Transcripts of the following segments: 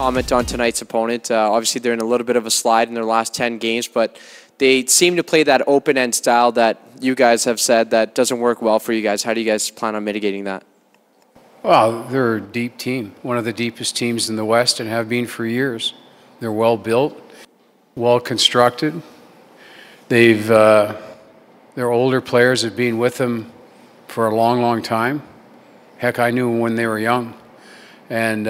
comment on tonight's opponent. Obviously, they're in a little bit of a slide in their last 10 games, but they seem to play that open-end style that you guys have said that doesn't work well for you guys. How do you guys plan on mitigating that? Well, they're a deep team, one of the deepest teams in the West and have been for years. They're well built, well constructed. Their older players have been with them for a long, long time. Heck, I knew them when they were young. And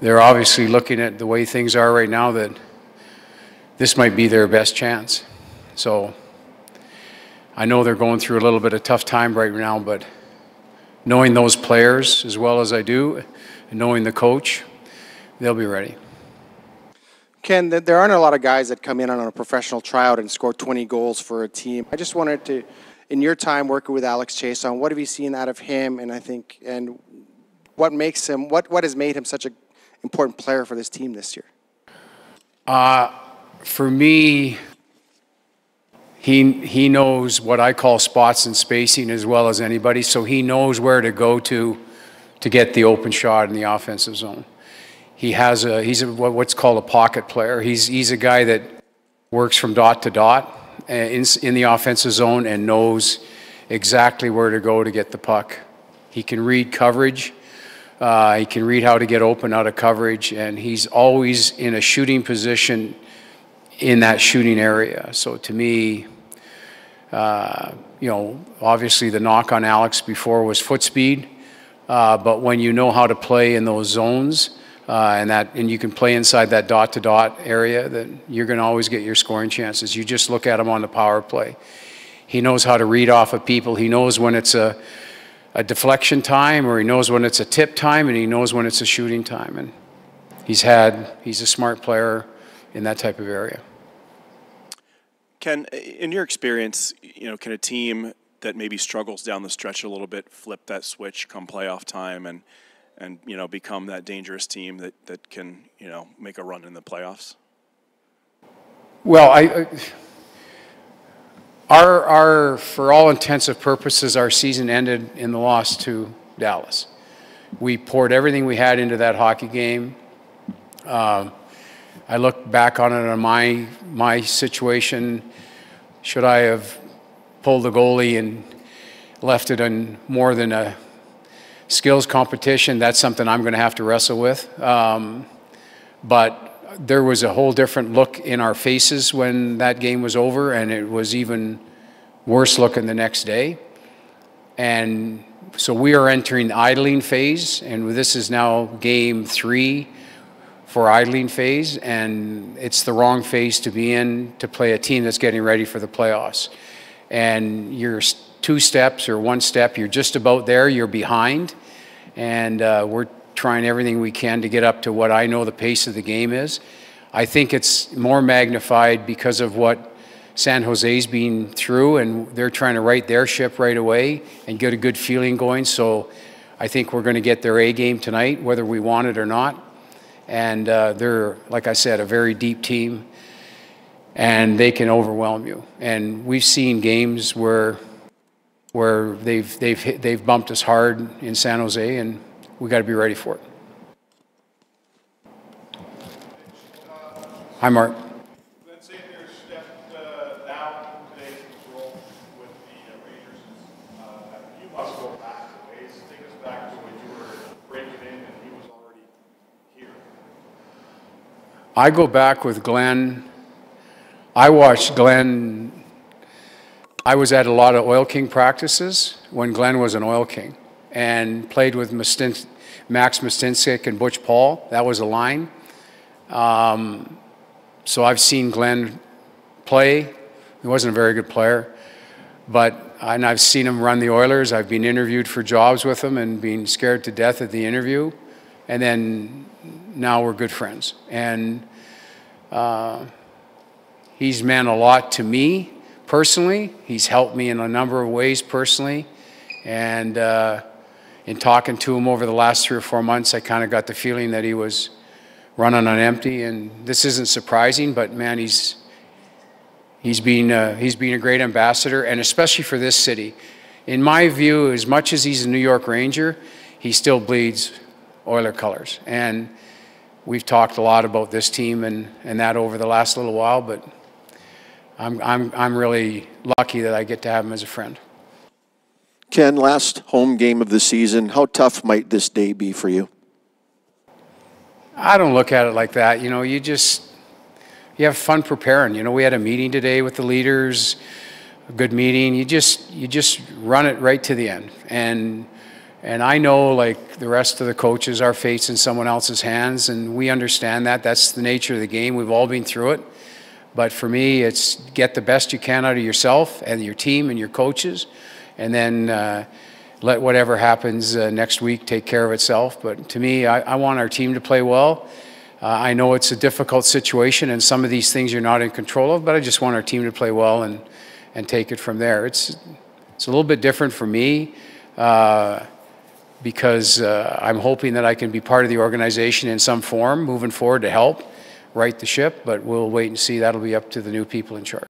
they're obviously looking at the way things are right now that this might be their best chance. So I know they're going through a little bit of tough time right now, but knowing those players as well as I do, and knowing the coach, they'll be ready. Ken, there aren't a lot of guys that come in on a professional tryout and score 20 goals for a team. I just wanted to, in your time working with Alex Chiasson, what have you seen out of him, and what makes him, what has made him such an important player for this team this year? For me, he knows what I call spots and spacing as well as anybody, so he knows where to go to get the open shot in the offensive zone. He's what's called a pocket player. He's a guy that works from dot to dot in the offensive zone and knows exactly where to go to get the puck. He can read coverage. He can read how to get open out of coverage, and he's always in a shooting position in that shooting area. So to me, you know, obviously the knock on Alex before was foot speed, but when you know how to play in those zones, and you can play inside that dot-to-dot area, that you're going to always get your scoring chances. You just look at him on the power play. He knows how to read off of people. He knows when it's a deflection time, or he knows when it's a tip time, and he knows when it's a shooting time. And he's a smart player in that type of area. Ken, in your experience, you know, can a team that maybe struggles down the stretch a little bit flip that switch come playoff time and you know, become that dangerous team that can, you know, make a run in the playoffs? Well, for all intents and purposes, our season ended in the loss to Dallas. We poured everything we had into that hockey game. I look back on it on my situation. Should I have pulled the goalie and left it in more than a skills competition? That's something I'm going to have to wrestle with. But there was a whole different look in our faces when that game was over, and it was even worse looking the next day. And so we are entering the idling phase, and this is now game 3 for idling phase, and it's the wrong phase to be in to play a team that's getting ready for the playoffs. And you're 2 steps or 1 step, you're just about there, you're behind, and we're trying everything we can to get up to what I know the pace of the game is. I think it's more magnified because of what San Jose's been through, and they're trying to right their ship right away and get a good feeling going. So I think we're going to get their A game tonight, whether we want it or not. And they're, like I said, a very deep team, and they can overwhelm you. And we've seen games where they've bumped us hard in San Jose, and we got to be ready for it. Hi, Mark. Glenn St. Pierre stepped down today from his role with the Rangers. You must go back a ways. Take us back to when you were breaking in and he was already here. I go back with Glenn. I watched Glenn. I was at a lot of Oil King practices when Glenn was an Oil King, and played with Max Mstinsik and Butch Paul. That was a line. So I've seen Glenn play. He wasn't a very good player, and I've seen him run the Oilers. I've been interviewed for jobs with him and been scared to death at the interview. And then now we're good friends. And he's meant a lot to me personally. He's helped me in a number of ways personally. And in talking to him over the last 3 or 4 months, I kind of got the feeling that he was running on empty, and this isn't surprising, but man, he's been a great ambassador, and especially for this city. In my view, as much as he's a New York Ranger, he still bleeds Oiler colors. And we've talked a lot about this team and that over the last little while, but I'm really lucky that I get to have him as a friend. Ken, last home game of the season, how tough might this day be for you? I don't look at it like that. You know, you have fun preparing. You know, we had a meeting today with the leaders, a good meeting. You just run it right to the end. And I know, like the rest of the coaches, our fate's in someone else's hands, and we understand that. That's the nature of the game. We've all been through it. But for me, it's get the best you can out of yourself and your team and your coaches, and then let whatever happens next week take care of itself. But to me, I want our team to play well. I know it's a difficult situation, and some of these things you're not in control of, but I just want our team to play well and take it from there. It's a little bit different for me because I'm hoping that I can be part of the organization in some form moving forward to help right the ship, but we'll wait and see. That'll be up to the new people in charge.